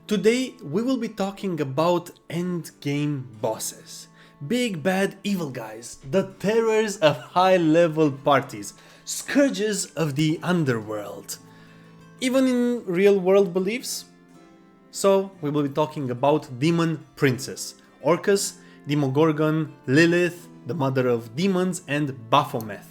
Today we will be talking about endgame bosses. Big bad evil guys, the terrors of high level parties, scourges of the underworld. Even in real world beliefs? So we will be talking about demon princes, Orcus, Demogorgon, Lilith, the mother of demons, and Baphomet.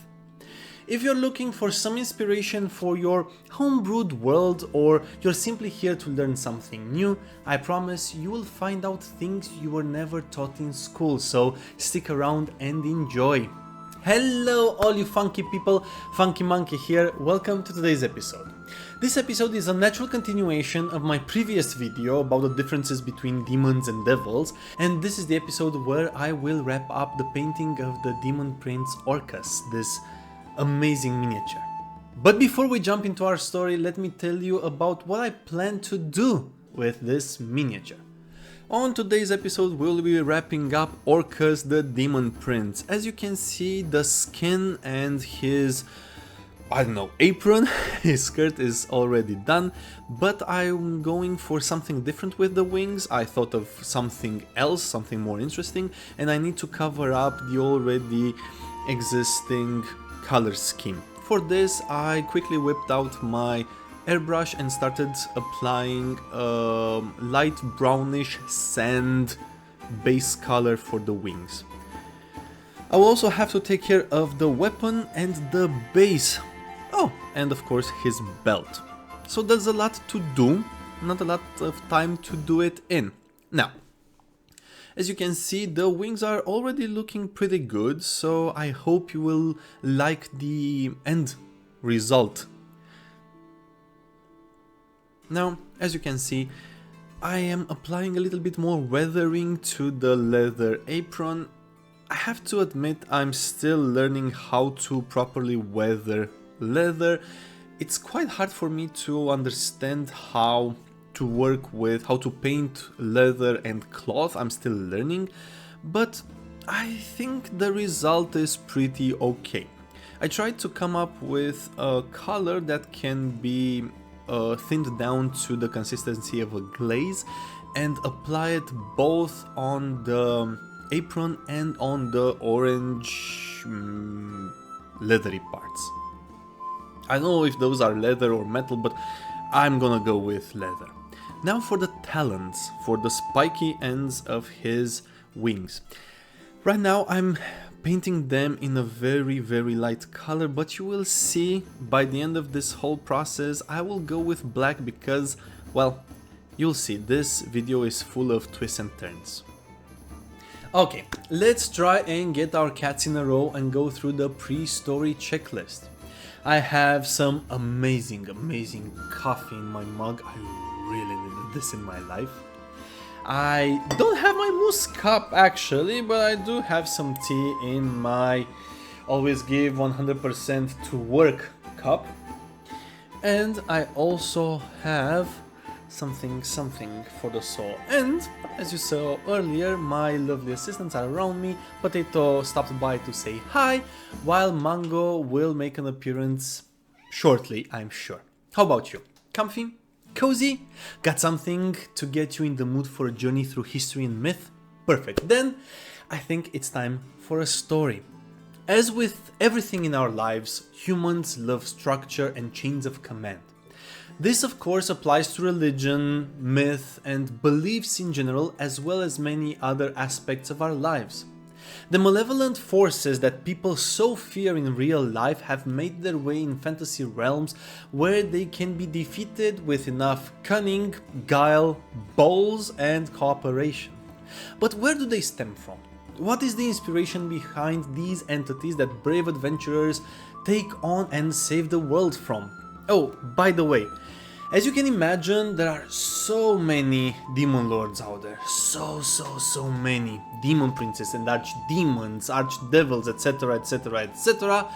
If you're looking for some inspiration for your homebrewed world or you're simply here to learn something new, I promise you will find out things you were never taught in school, so stick around and enjoy. Hello all you funky people, Funky Monkey here, welcome to today's episode. This episode is a natural continuation of my previous video about the differences between demons and devils, and this is the episode where I will wrap up the painting of the demon prince Orcus, this amazing miniature. But before we jump into our story, let me tell you about what I plan to do with this miniature. On today's episode we'll be wrapping up Orcus the Demon Prince. As you can see, the skin and his, apron, his skirt is already done, but I'm going for something different with the wings. I thought of something else, something more interesting, and I need to cover up the already existing color scheme. For this I quickly whipped out my airbrush and started applying a light brownish sand base color for the wings. I will also have to take care of the weapon and the base. Oh, and of course his belt. So there's a lot to do, not a lot of time to do it in. Now, as you can see, the wings are already looking pretty good, so I hope you will like the end result. Now, as you can see, I am applying a little bit more weathering to the leather apron. I have to admit I'm still learning how to properly weather leather. It's quite hard for me to understand how to work with, how to paint leather and cloth. I'm still learning, but I think the result is pretty okay. I tried to come up with a color that can be thinned down to the consistency of a glaze and apply it both on the apron and on the orange leathery parts. I don't know if those are leather or metal, but I'm gonna go with leather. Now for the talons, for the spiky ends of his wings. Right now I'm painting them in a very light color, but you will see by the end of this whole process I will go with black because, well, you'll see, this video is full of twists and turns. Okay, let's try and get our cats in a row and go through the pre-story checklist. I have some amazing coffee in my mug. I really needed this in my life. I don't have my mousse cup actually, but I do have some tea in my always give 100% to work cup. And I also have something for the soul. And as you saw earlier, my lovely assistants are around me. Potato stopped by to say hi, while Mango will make an appearance shortly, I'm sure. How about you? Comfy? Cozy? Got something to get you in the mood for a journey through history and myth? Perfect. Then I think it's time for a story. As with everything in our lives, humans love structure and chains of command. This of course applies to religion, myth, and beliefs in general, as well as many other aspects of our lives. The malevolent forces that people so fear in real life have made their way in fantasy realms where they can be defeated with enough cunning, guile, balls, and cooperation. But where do they stem from? What is the inspiration behind these entities that brave adventurers take on and save the world from? Oh, by the way, as you can imagine, there are so many demon lords out there, so many demon princes and archdemons, archdevils, etc.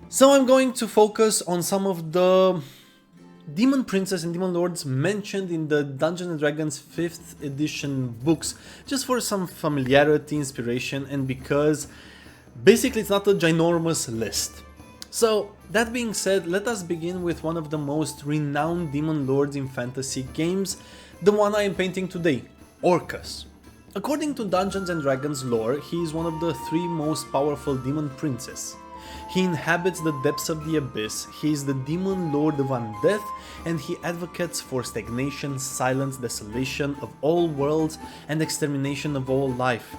So I'm going to focus on some of the demon princes and demon lords mentioned in the Dungeons & Dragons 5th edition books, just for some familiarity, inspiration, and because basically it's not a ginormous list. So, that being said, let us begin with one of the most renowned demon lords in fantasy games, the one I am painting today, Orcus. According to Dungeons & Dragons lore, he is one of the 3 most powerful demon princes. He inhabits the depths of the abyss, he is the demon lord of undeath, and he advocates for stagnation, silence, desolation of all worlds, and extermination of all life.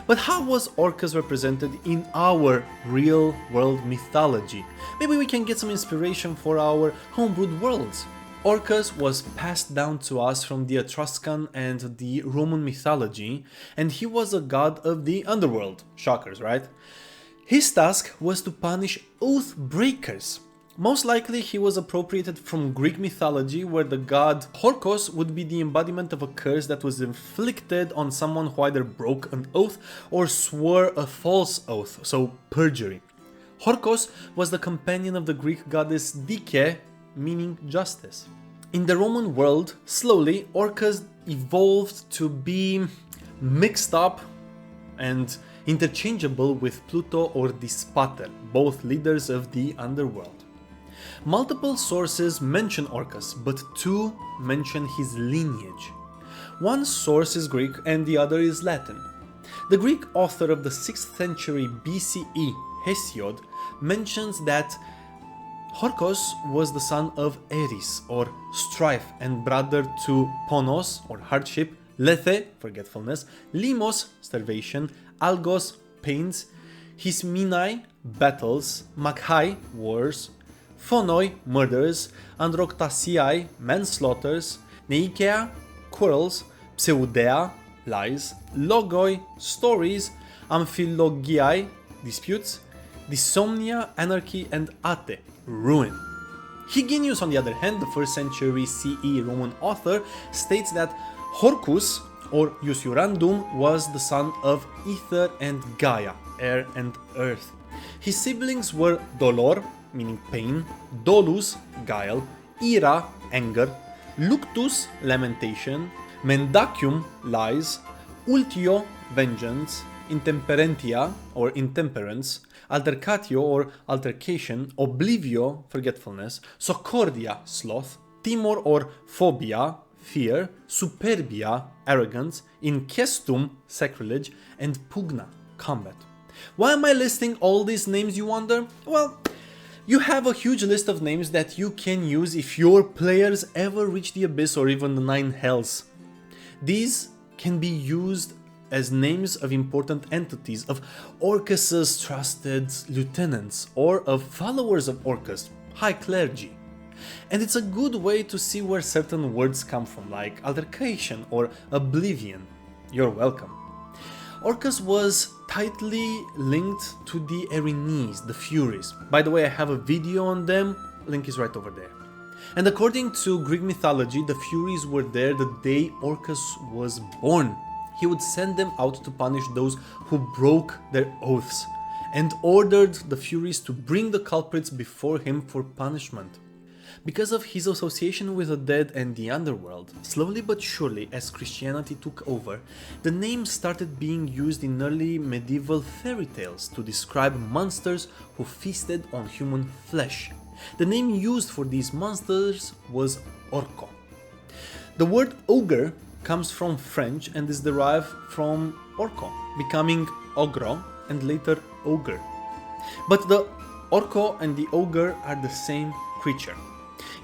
But how was Orcus represented in our real-world mythology? Maybe we can get some inspiration for our homebrewed worlds. Orcus was passed down to us from the Etruscan and the Roman mythology, and he was a god of the underworld. Shockers, right? His task was to punish oath breakers. Most likely he was appropriated from Greek mythology, where the god Orcus would be the embodiment of a curse that was inflicted on someone who either broke an oath or swore a false oath, so perjury. Orcus was the companion of the Greek goddess Deea, meaning justice. In the Roman world, slowly Orcus evolved to be mixed up and interchangeable with Pluto or Dispater, both leaders of the underworld. Multiple sources mention Orcus, but 2 mention his lineage. One source is Greek and the other is Latin. The Greek author of the 6th century BCE, Hesiod, mentions that Orcus was the son of Eris, or strife, and brother to Ponos, or hardship, Lethe, forgetfulness, Limos, starvation, Algos, pains, Hisminai, battles, Makhai, wars, Phonoi, murders, Androktasiai, manslaughters, Neikea, quarrels, Pseudea, lies, Logoi, stories, Amphilogiai, disputes, Dysomnia, anarchy, and Ate, ruin. Hyginus, on the other hand, the 1st century CE Roman author, states that Orcus, or Iusiurandum, was the son of Ether and Gaia, air and earth. His siblings were Dolor, meaning pain, Dolus, guile, Ira, anger, Luctus, lamentation, Mendacium, lies, Ultio, vengeance, Intemperentia, or intemperance, Altercatio, or altercation, Oblivio, forgetfulness, Socordia, sloth, Timor, or phobia, fear, Superbia, arrogance, Incestum, sacrilege, and Pugna, combat. Why am I listing all these names, you wonder? Well, you have a huge list of names that you can use if your players ever reach the Abyss or even the 9 Hells. These can be used as names of important entities, of Orcus's trusted lieutenants, or of followers of Orcus, high clergy. And it's a good way to see where certain words come from, like altercation or oblivion. You're welcome. Orcus was tightly linked to the Erinyes, the Furies. By the way, I have a video on them, link is right over there. And according to Greek mythology, the Furies were there the day Orcus was born. He would send them out to punish those who broke their oaths, and ordered the Furies to bring the culprits before him for punishment. Because of his association with the dead and the underworld, slowly but surely as Christianity took over, the name started being used in early medieval fairy tales to describe monsters who feasted on human flesh. The name used for these monsters was Orco. The word ogre comes from French and is derived from Orco, becoming ogro and later ogre. But the Orco and the ogre are the same creature.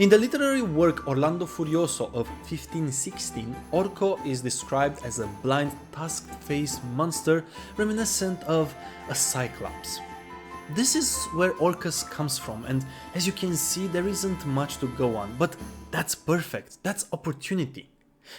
In the literary work Orlando Furioso of 1516, Orco is described as a blind, tusk-faced monster reminiscent of a cyclops. This is where Orcus comes from, and as you can see, there isn't much to go on, but that's perfect, that's opportunity.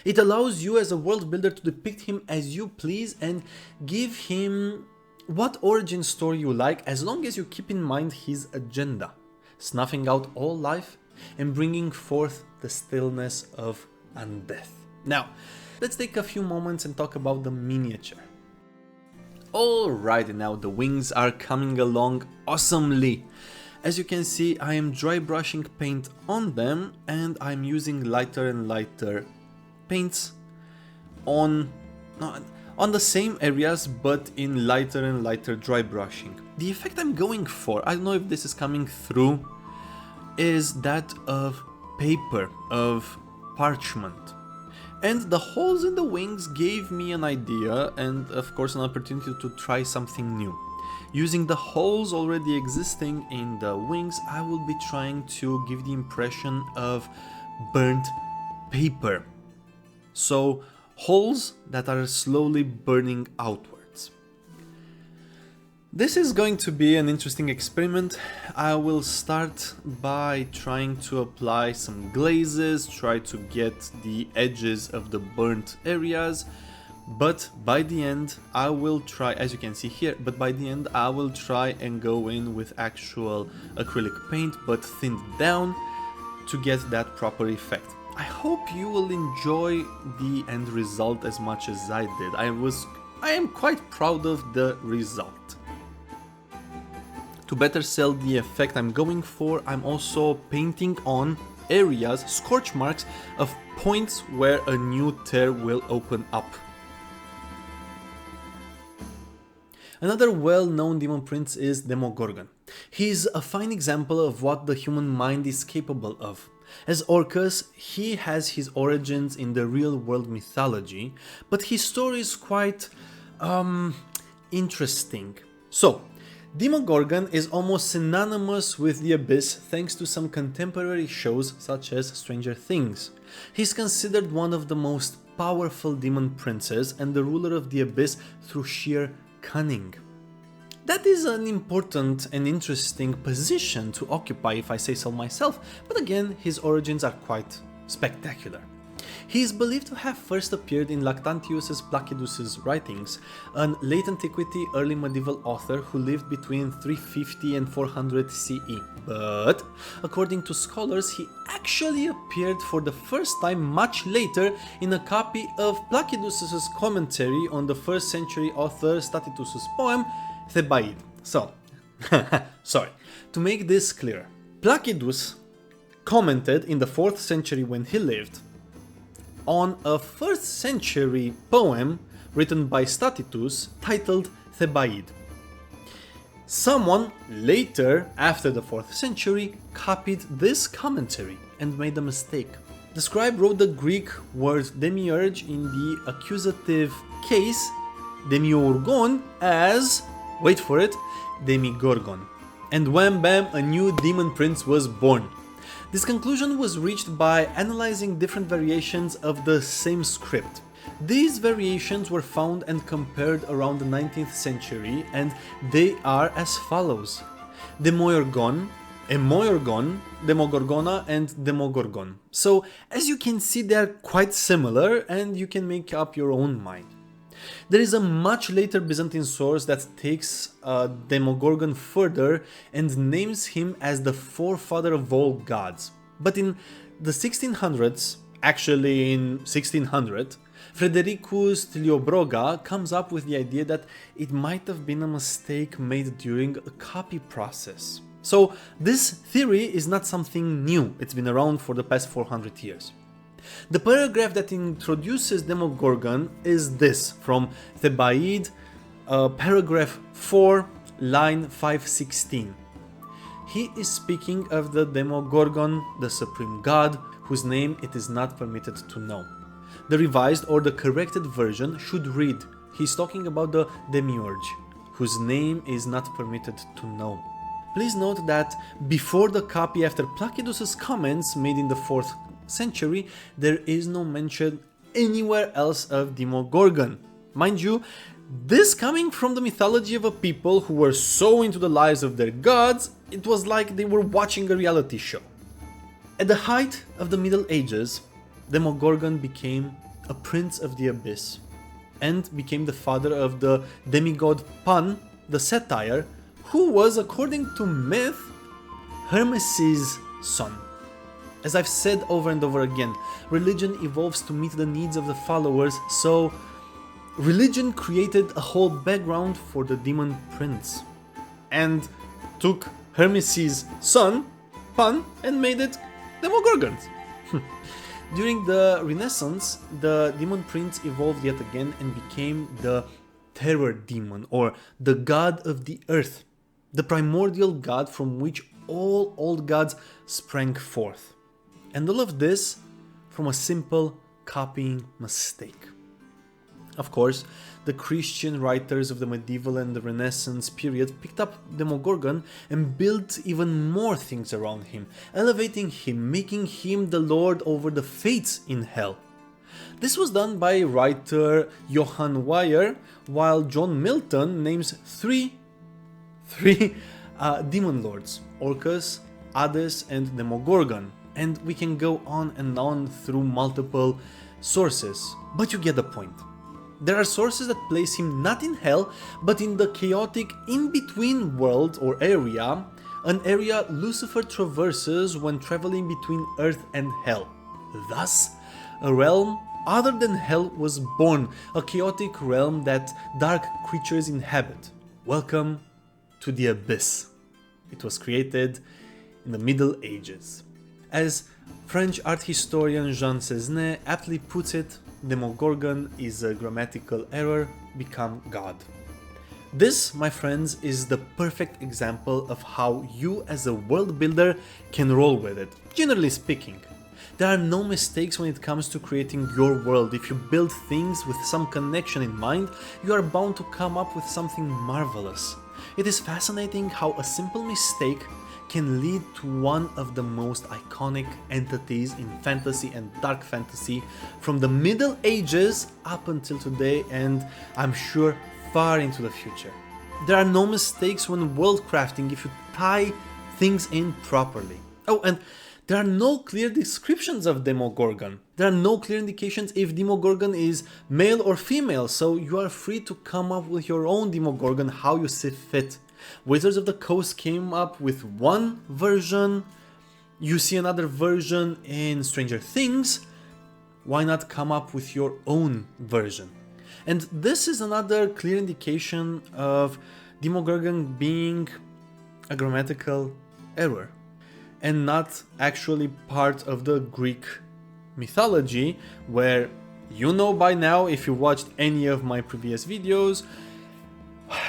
It allows you as a world builder to depict him as you please and give him what origin story you like, as long as you keep in mind his agenda, snuffing out all life and bringing forth the stillness of undeath. Now, let's take a few moments and talk about the miniature. Alrighty, now the wings are coming along awesomely. As you can see, I am dry brushing paint on them and I'm using lighter and lighter paints on on the same areas but in lighter and lighter dry brushing. The effect I'm going for, I don't know if this is coming through, is that of paper, of parchment. And the holes in the wings gave me an idea and of course an opportunity to try something new. Using the holes already existing in the wings, I will be trying to give the impression of burnt paper. So holes that are slowly burning outwards. This is going to be an interesting experiment. I will start by trying to apply some glazes, try to get the edges of the burnt areas, but by the end I will try, as you can see here, but by the end I will try and go in with actual acrylic paint but thinned down to get that proper effect. I hope you will enjoy the end result as much as I did. I am quite proud of the result. To better sell the effect I'm going for, I'm also painting on areas, scorch marks, of points where a new tear will open up. Another well-known demon prince is Demogorgon. He's a fine example of what the human mind is capable of. As Orcus, he has his origins in the real-world mythology, but his story is quite interesting. So, Demogorgon is almost synonymous with the Abyss thanks to some contemporary shows such as Stranger Things. He's considered one of the most powerful demon princes and the ruler of the Abyss through sheer cunning. That is an important and interesting position to occupy if I say so myself, but again his origins are quite spectacular. He is believed to have first appeared in Lactantius Placidus's writings, an late antiquity early medieval author who lived between 350 and 400 CE. But, according to scholars, he actually appeared for the first time much later in a copy of Placidus's commentary on the 1st century author Statitus's poem Thebaid. So, sorry. To make this clear, Placidus commented in the 4th century when he lived on a 1st century poem written by Statitus titled Thebaid. Someone later, after the 4th century, copied this commentary and made a mistake. The scribe wrote the Greek word demiurge in the accusative case demiurgon as, wait for it, demigorgon. And wham bam, a new demon prince was born. This conclusion was reached by analyzing different variations of the same script. These variations were found and compared around the 19th century, and they are as follows: Demogorgon, Emoyorgon, Demogorgona, and Demogorgon. So, as you can see, they are quite similar, and you can make up your own mind. There is a much later Byzantine source that takes Demogorgon further and names him as the forefather of all gods. But in the 1600s, actually in 1600, Fredericus Tiliobroga comes up with the idea that it might have been a mistake made during a copy process. So this theory is not something new, it's been around for the past 400 years. The paragraph that introduces Demogorgon is this, from Thebaid, paragraph 4, line 516. He is speaking of the Demogorgon, the supreme god, whose name it is not permitted to know. The revised or the corrected version should read, he's talking about the Demiurge, whose name is not permitted to know. Please note that before the copy after Placidus's comments made in the 4th century, there is no mention anywhere else of Demogorgon. Mind you, this coming from the mythology of a people who were so into the lives of their gods, it was like they were watching a reality show. At the height of the Middle Ages, Demogorgon became a prince of the Abyss and became the father of the demigod Pan, the satyr, who was, according to myth, Hermes' son. As I've said over and over again, religion evolves to meet the needs of the followers, so religion created a whole background for the demon prince and took Hermes' son, Pan, and made it Demogorgons. During the Renaissance, the demon prince evolved yet again and became the terror demon, or the god of the earth, the primordial god from which all old gods sprang forth. And all of this from a simple copying mistake. Of course, the Christian writers of the medieval and the Renaissance period picked up Demogorgon and built even more things around him, elevating him, making him the lord over the fates in hell. This was done by writer Johann Weyer, while John Milton names three demon lords: Orcus, Hades, and Demogorgon. And we can go on and on through multiple sources, but you get the point. There are sources that place him not in hell, but in the chaotic in-between world or area, an area Lucifer traverses when traveling between earth and hell. Thus, a realm other than hell was born, a chaotic realm that dark creatures inhabit. Welcome to the Abyss. It was created in the Middle Ages. As French art historian Jean Cesnay aptly puts it, Demogorgon is a grammatical error become God. This, my friends, is the perfect example of how you as a world builder can roll with it, generally speaking. There are no mistakes when it comes to creating your world. If you build things with some connection in mind, you are bound to come up with something marvelous. It is fascinating how a simple mistake can lead to one of the most iconic entities in fantasy and dark fantasy from the Middle Ages up until today, and I'm sure far into the future. There are no mistakes when world crafting if you tie things in properly. Oh, and there are no clear descriptions of Demogorgon. There are no clear indications if Demogorgon is male or female, so you are free to come up with your own Demogorgon how you see fit. Wizards of the Coast came up with one version, you see another version in Stranger Things, why not come up with your own version? And this is another clear indication of Demogorgon being a grammatical error and not actually part of the Greek mythology, where you know by now, if you watched any of my previous videos,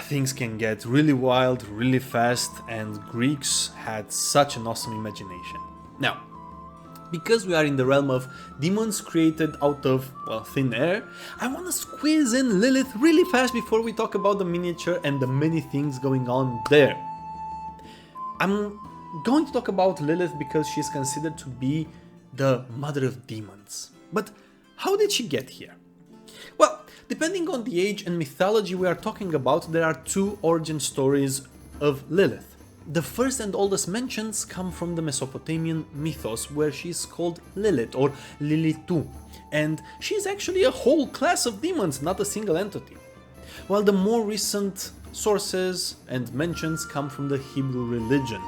things can get really wild, really fast, and Greeks had such an awesome imagination. Now, because we are in the realm of demons created out of, well, thin air, I want to squeeze in Lilith really fast before we talk about the miniature and the many things going on there. I'm going to talk about Lilith because she's considered to be the mother of demons. But how did she get here? Well, depending on the age and mythology we are talking about, there are two origin stories of Lilith. The first and oldest mentions come from the Mesopotamian mythos, where she is called Lilith or Lilitu, and she is actually a whole class of demons, not a single entity. While the more recent sources and mentions come from the Hebrew religion.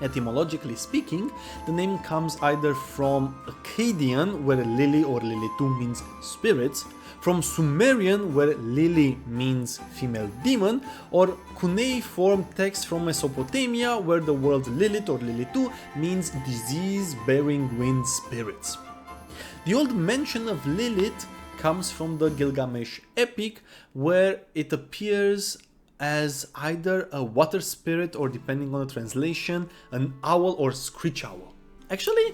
Etymologically speaking, the name comes either from Akkadian, where Lili or Lilitu means spirits, from Sumerian, where Lili means female demon, or cuneiform text from Mesopotamia, where the word Lilith or Lilitu means disease-bearing wind spirits. The old mention of Lilith comes from the Gilgamesh epic, where it appears as either a water spirit or, depending on the translation, an owl or screech owl. Actually,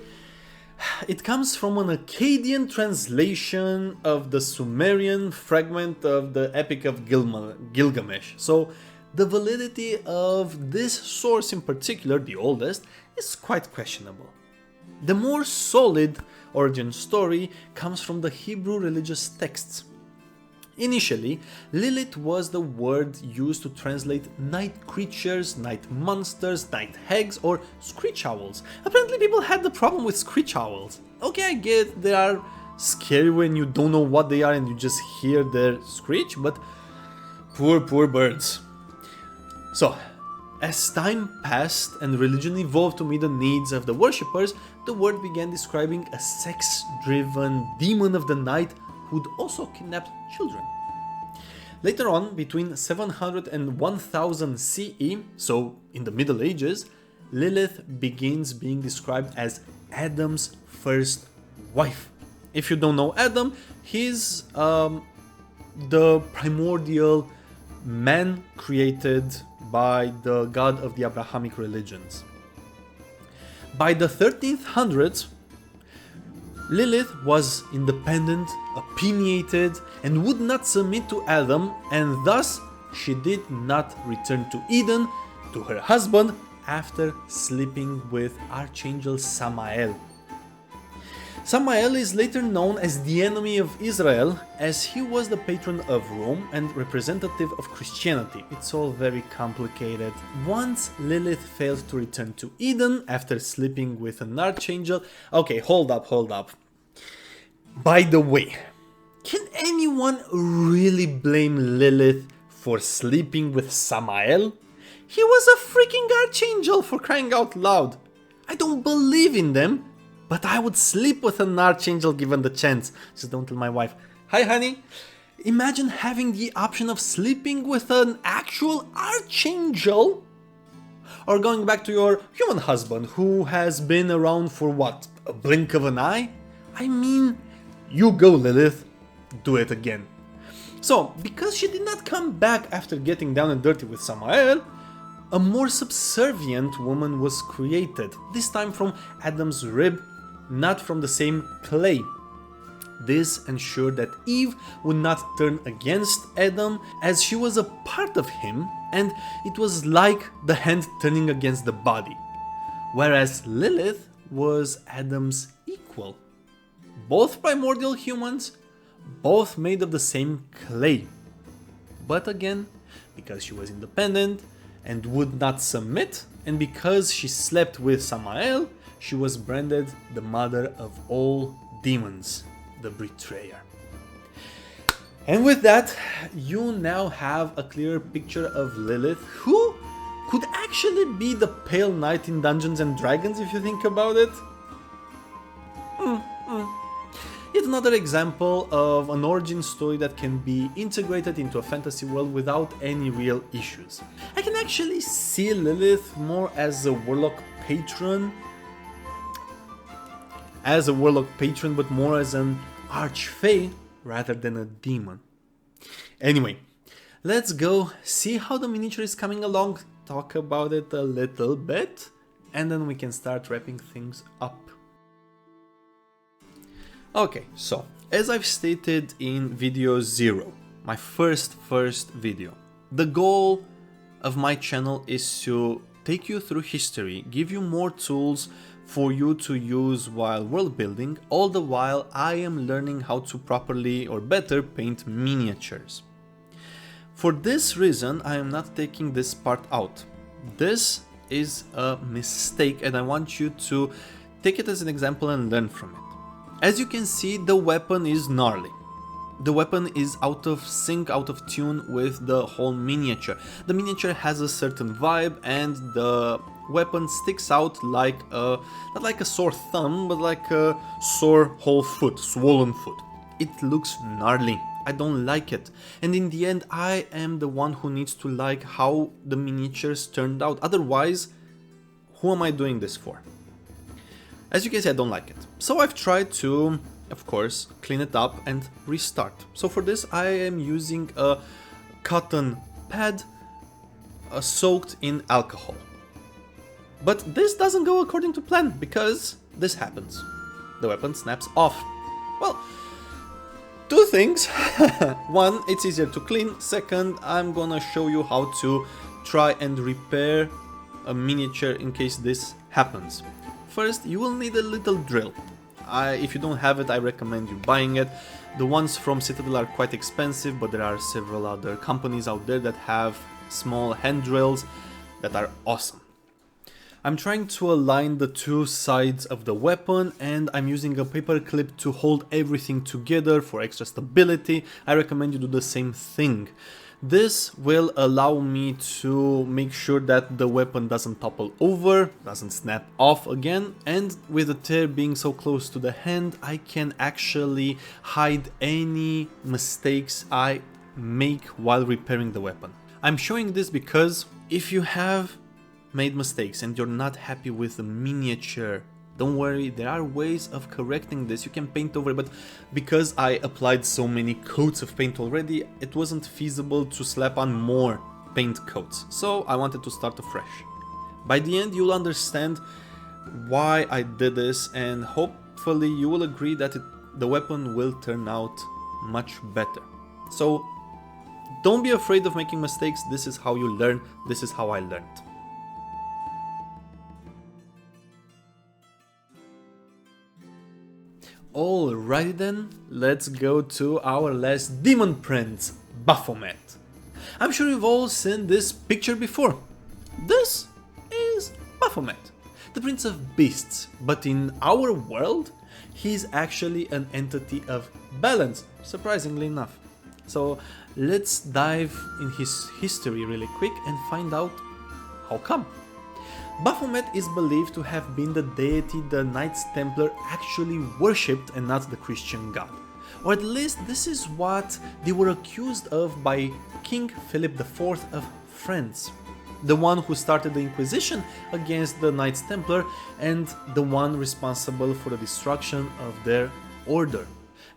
it comes from an Akkadian translation of the Sumerian fragment of the Epic of Gilgamesh. So the validity of this source in particular, the oldest, is quite questionable. The more solid origin story comes from the Hebrew religious texts. Initially, Lilith was the word used to translate night creatures, night monsters, night hags, or screech owls. Apparently people had the problem with screech owls. Okay, I get they are scary when you don't know what they are and you just hear their screech, but poor birds. So, as time passed and religion evolved to meet the needs of the worshippers, the word began describing a sex-driven demon of the night who'd also kidnapped children. Later on, between 700 and 1000 CE, so in the Middle Ages, Lilith begins being described as Adam's first wife. If you don't know Adam, he's the primordial man created by the god of the Abrahamic religions. By the 1300s, Lilith was independent, opinionated, and would not submit to Adam, and thus she did not return to Eden to her husband after sleeping with Archangel Samael. Samael is later known as the enemy of Israel, as he was the patron of Rome and representative of Christianity. It's all very complicated. Once Lilith failed to return to Eden after sleeping with an archangel... Okay, hold up. By the way, can anyone really blame Lilith for sleeping with Samael? He was a freaking archangel, for crying out loud. I don't believe in them, but I would sleep with an archangel given the chance. Just don't tell my wife. Hi honey. Imagine having the option of sleeping with an actual archangel. Or going back to your human husband who has been around for what, a blink of an eye? I mean, you go Lilith, do it again. So, because she did not come back after getting down and dirty with Samael, a more subservient woman was created, this time from Adam's rib, not from the same clay. This ensured that Eve would not turn against Adam, as she was a part of him, and it was like the hand turning against the body. Whereas Lilith was Adam's equal. Both primordial humans, both made of the same clay. But again, because she was independent and would not submit, and because she slept with Samael, she was branded the mother of all demons, the betrayer. And with that, you now have a clearer picture of Lilith, who could actually be the Pale Knight in Dungeons and Dragons if you think about it. Yet another example of an origin story that can be integrated into a fantasy world without any real issues. I can actually see Lilith more as a warlock patron, but more as an archfey rather than a demon. Anyway, let's go see how the miniature is coming along, talk about it a little bit, and then we can start wrapping things up. Okay, so as I've stated in video 0, my first video, the goal of my channel is to take you through history, give you more tools for you to use while world building, all the while I am learning how to properly or better paint miniatures. For this reason, I am not taking this part out. This is a mistake and I want you to take it as an example and learn from it. As you can see, the weapon is gnarly. The weapon is out of sync, out of tune with the whole miniature. The miniature has a certain vibe and the weapon sticks out like a, not like a sore thumb, but like a sore whole foot, swollen foot. It looks gnarly. I don't like it. And in the end, I am the one who needs to like how the miniatures turned out. Otherwise, who am I doing this for? As you can see, I don't like it. So I've tried to, of course, clean it up and restart. So for this, I am using a cotton pad soaked in alcohol. But this doesn't go according to plan because this happens. The weapon snaps off. Well, two things. One, it's easier to clean. Second, I'm gonna show you how to try and repair a miniature in case this happens. First, you will need a little drill. If you don't have it, I recommend you buying it. The ones from Citadel are quite expensive, but there are several other companies out there that have small hand drills that are awesome. I'm trying to align the two sides of the weapon and I'm using a paper clip to hold everything together for extra stability. I recommend you do the same thing. This will allow me to make sure that the weapon doesn't topple over, doesn't snap off again, and with the tear being so close to the hand, I can actually hide any mistakes I make while repairing the weapon. I'm showing this because if you have made mistakes and you're not happy with the miniature Don't worry, there are ways of correcting this. You can paint over it, but because I applied so many coats of paint already, it wasn't feasible to slap on more paint coats. So I wanted to start afresh. By the end, you'll understand why I did this, and hopefully you will agree that the weapon will turn out much better. So don't be afraid of making mistakes. This is how you learn. This is how I learned. Alrighty then, let's go to our last demon prince, Baphomet. I'm sure you've all seen this picture before. This is Baphomet, the prince of beasts, but in our world, he's actually an entity of balance, surprisingly enough. So let's dive in his history really quick and find out how come. Baphomet is believed to have been the deity the Knights Templar actually worshipped and not the Christian god. Or at least this is what they were accused of by King Philip IV of France, the one who started the Inquisition against the Knights Templar and the one responsible for the destruction of their order.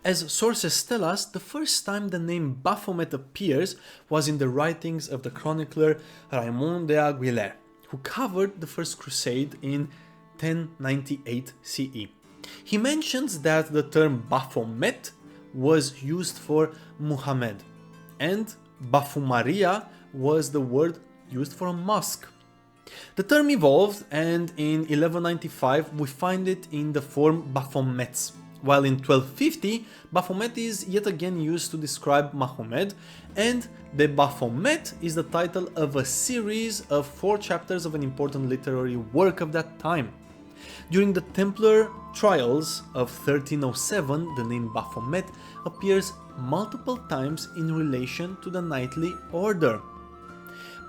As sources tell us, the first time the name Baphomet appears was in the writings of the chronicler Raymond de Aguilera, who covered the First Crusade in 1098 CE. He mentions that the term Baphomet was used for Muhammad, and Baphomaria was the word used for a mosque. The term evolved, and in 1195 we find it in the form Baphomets, while in 1250 Baphomet is yet again used to describe Mahomet, and the Baphomet is the title of a series of 4 chapters of an important literary work of that time. During the Templar trials of 1307, the name Baphomet appears multiple times in relation to the knightly order.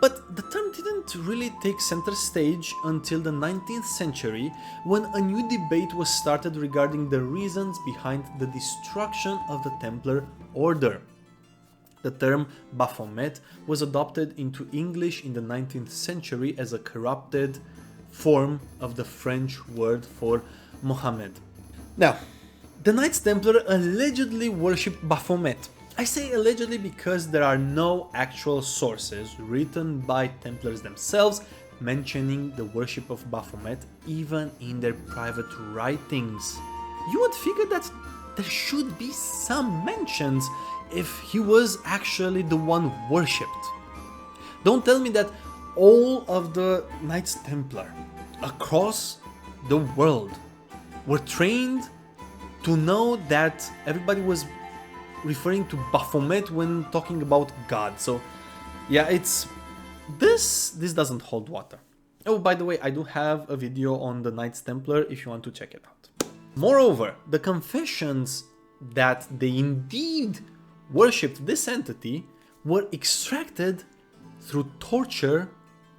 But the term didn't really take center stage until the 19th century, when a new debate was started regarding the reasons behind the destruction of the Templar order. The term Baphomet was adopted into English in the 19th century as a corrupted form of the French word for Mohammed. Now, the Knights Templar allegedly worshipped Baphomet. I say allegedly because there are no actual sources written by Templars themselves mentioning the worship of Baphomet even in their private writings. You would figure that there should be some mentions if he was actually the one worshipped. Don't tell me that all of the Knights Templar across the world were trained to know that everybody was referring to Baphomet when talking about God. So yeah, this doesn't hold water. Oh, by the way, I do have a video on the Knights Templar if you want to check it out. Moreover, the confessions that they indeed worshipped this entity were extracted through torture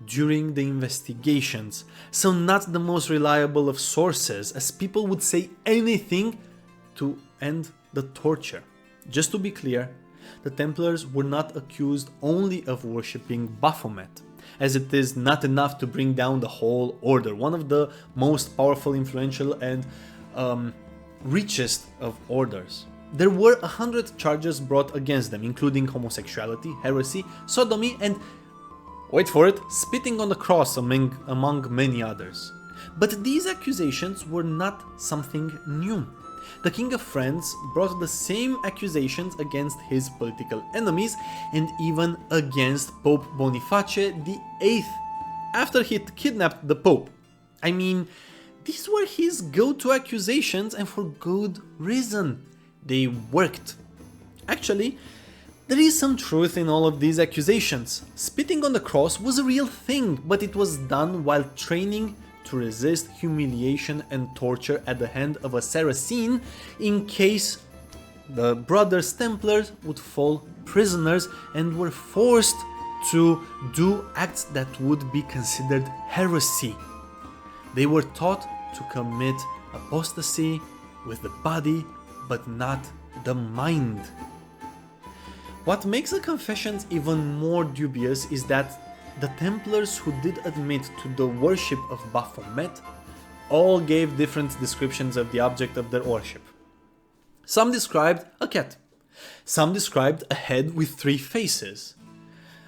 during the investigations, so not the most reliable of sources, as people would say anything to end the torture. Just to be clear, the Templars were not accused only of worshipping Baphomet, as it is not enough to bring down the whole order, one of the most powerful, influential and richest of orders. There were 100 charges brought against them, including homosexuality, heresy, sodomy, and, wait for it, spitting on the cross among many others. But these accusations were not something new. The King of France brought the same accusations against his political enemies and even against Pope Boniface VIII after he kidnapped the Pope. I mean, these were his go-to accusations, and for good reason. They worked. Actually, there is some truth in all of these accusations. Spitting on the cross was a real thing, but it was done while training to resist humiliation and torture at the hand of a Saracen in case the brothers Templars would fall prisoners and were forced to do acts that would be considered heresy. They were taught to commit apostasy with the body but not the mind. What makes the confessions even more dubious is that the Templars who did admit to the worship of Baphomet all gave different descriptions of the object of their worship. Some described a cat. Some described a head with 3 faces.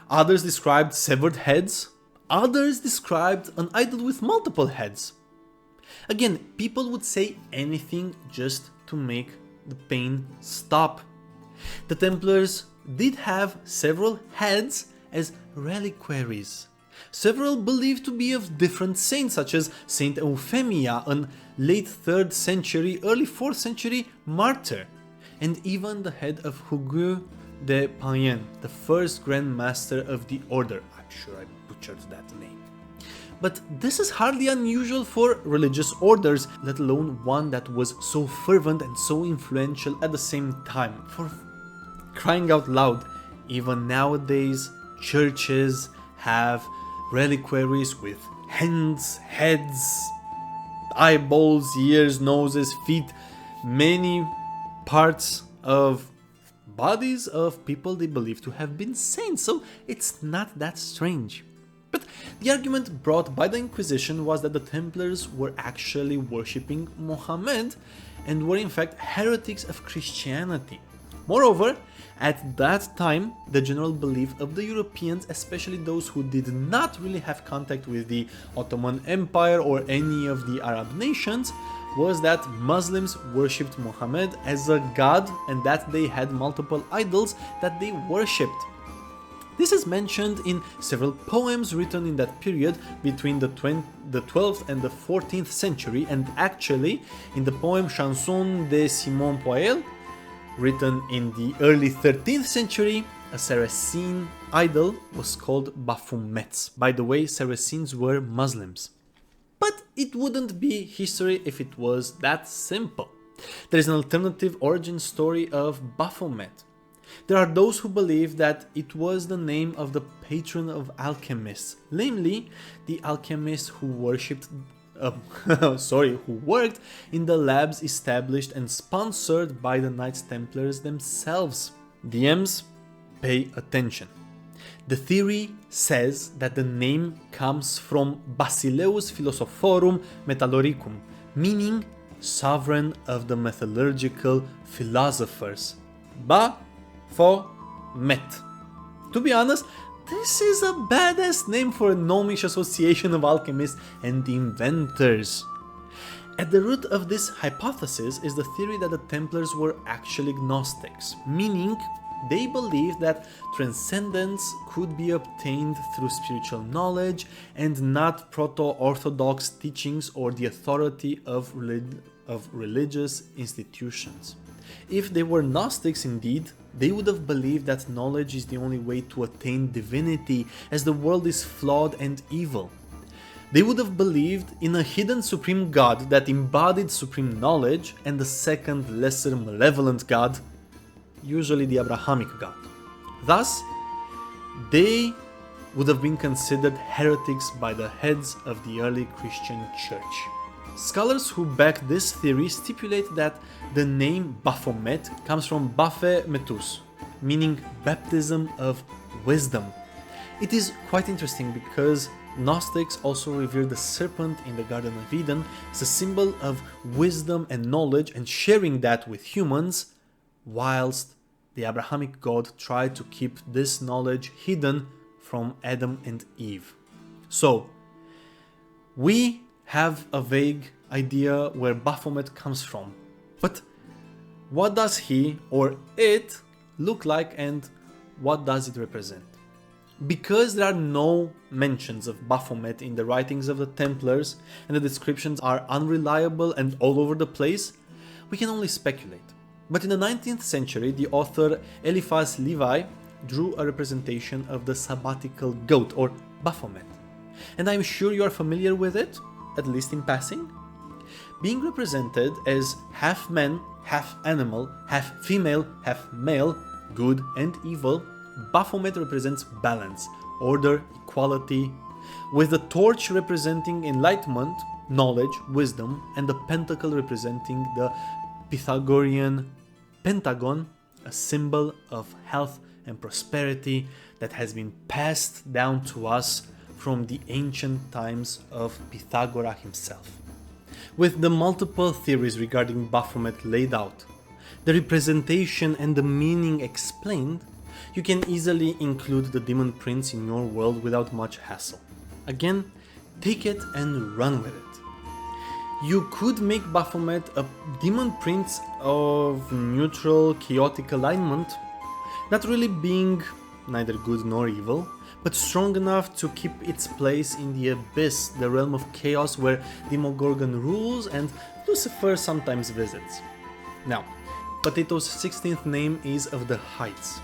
Others described severed heads. Others described an idol with multiple heads. Again, people would say anything just to make the pain stop. The Templars did have several heads as reliquaries. Several believed to be of different saints, such as Saint Euphemia, a late 3rd century, early 4th century martyr, and even the head of Hugo de Payen, the first Grand Master of the Order. I'm sure I butchered that name. But this is hardly unusual for religious orders, let alone one that was so fervent and so influential at the same time. For crying out loud, even nowadays, churches have reliquaries with hands, heads, eyeballs, ears, noses, feet, many parts of bodies of people they believe to have been saints, so it's not that strange. But the argument brought by the Inquisition was that the Templars were actually worshipping Mohammed and were in fact heretics of Christianity. Moreover, at that time, the general belief of the Europeans, especially those who did not really have contact with the Ottoman Empire or any of the Arab nations, was that Muslims worshipped Muhammad as a god and that they had multiple idols that they worshipped. This is mentioned in several poems written in that period between the 12th and the 14th century, and actually in the poem Chanson de Simon Poel, written in the early 13th century, a Saracen idol was called Baphomet. By the way, Saracens were Muslims. But it wouldn't be history if it was that simple. There is an alternative origin story of Baphomet. There are those who believe that it was the name of the patron of alchemists, namely the alchemists who worked in the labs established and sponsored by the Knights Templars themselves. DMs, pay attention. The theory says that the name comes from Basileus Philosophorum Metallurgicum, meaning sovereign of the metallurgical philosophers. Baphomet. To be honest, this is a badass name for a gnomish association of alchemists and inventors. At the root of this hypothesis is the theory that the Templars were actually Gnostics, meaning they believed that transcendence could be obtained through spiritual knowledge and not proto-orthodox teachings or the authority of religious institutions. If they were Gnostics indeed, they would have believed that knowledge is the only way to attain divinity, as the world is flawed and evil. They would have believed in a hidden supreme god that embodied supreme knowledge and a second lesser malevolent god, usually the Abrahamic god. Thus, they would have been considered heretics by the heads of the early Christian church. Scholars who back this theory stipulate that the name Baphomet comes from Baphemetus, meaning baptism of wisdom. It is quite interesting because Gnostics also revere the serpent in the Garden of Eden as a symbol of wisdom and knowledge and sharing that with humans, whilst the Abrahamic God tried to keep this knowledge hidden from Adam and Eve. So, we have a vague idea where Baphomet comes from, but what does he or it look like and what does it represent? Because there are no mentions of Baphomet in the writings of the Templars and the descriptions are unreliable and all over the place, we can only speculate. But in the 19th century, the author Eliphas Levi drew a representation of the sabbatical goat or Baphomet. And I'm sure you are familiar with it, at least in passing. Being represented as half man, half animal, half female, half male, good and evil, Baphomet represents balance, order, equality, with the torch representing enlightenment, knowledge, wisdom, and the pentacle representing the Pythagorean pentagon, a symbol of health and prosperity that has been passed down to us from the ancient times of Pythagoras himself. With the multiple theories regarding Baphomet laid out, the representation and the meaning explained, you can easily include the Demon Prince in your world without much hassle. Again, take it and run with it. You could make Baphomet a Demon Prince of neutral, chaotic alignment, not really being neither good nor evil, but strong enough to keep its place in the abyss, the realm of chaos where Demogorgon rules and Lucifer sometimes visits. Now, Potato's 16th name is of the Heights.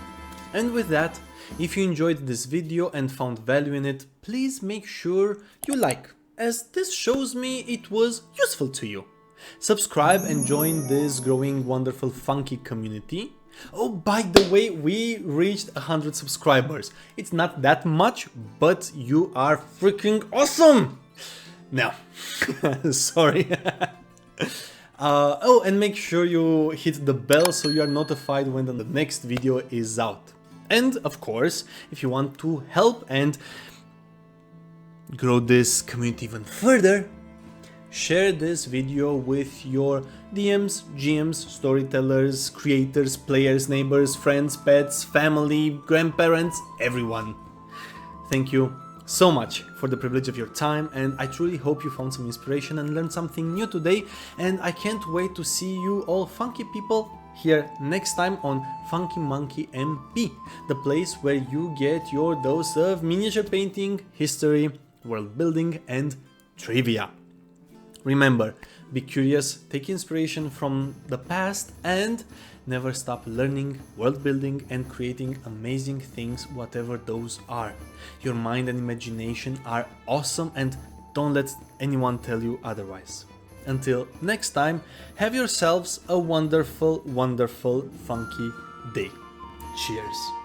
And with that, if you enjoyed this video and found value in it, please make sure you like, as this shows me it was useful to you. Subscribe and join this growing, wonderful, funky community. Oh, by the way, we reached 100 subscribers. It's not that much, but you are freaking awesome! Now, sorry. Oh, and make sure you hit the bell so you are notified when the next video is out. And of course, if you want to help and grow this community even further, share this video with your DMs, GMs, storytellers, creators, players, neighbors, friends, pets, family, grandparents, everyone. Thank you so much for the privilege of your time, and I truly hope you found some inspiration and learned something new today, and I can't wait to see you all funky people here next time on Funky Monkey MP, the place where you get your dose of miniature painting, history, world building and trivia. Remember, be curious, take inspiration from the past, and never stop learning, world building and creating amazing things, whatever those are. Your mind and imagination are awesome, and don't let anyone tell you otherwise. Until next time, have yourselves a wonderful, wonderful, funky day. Cheers.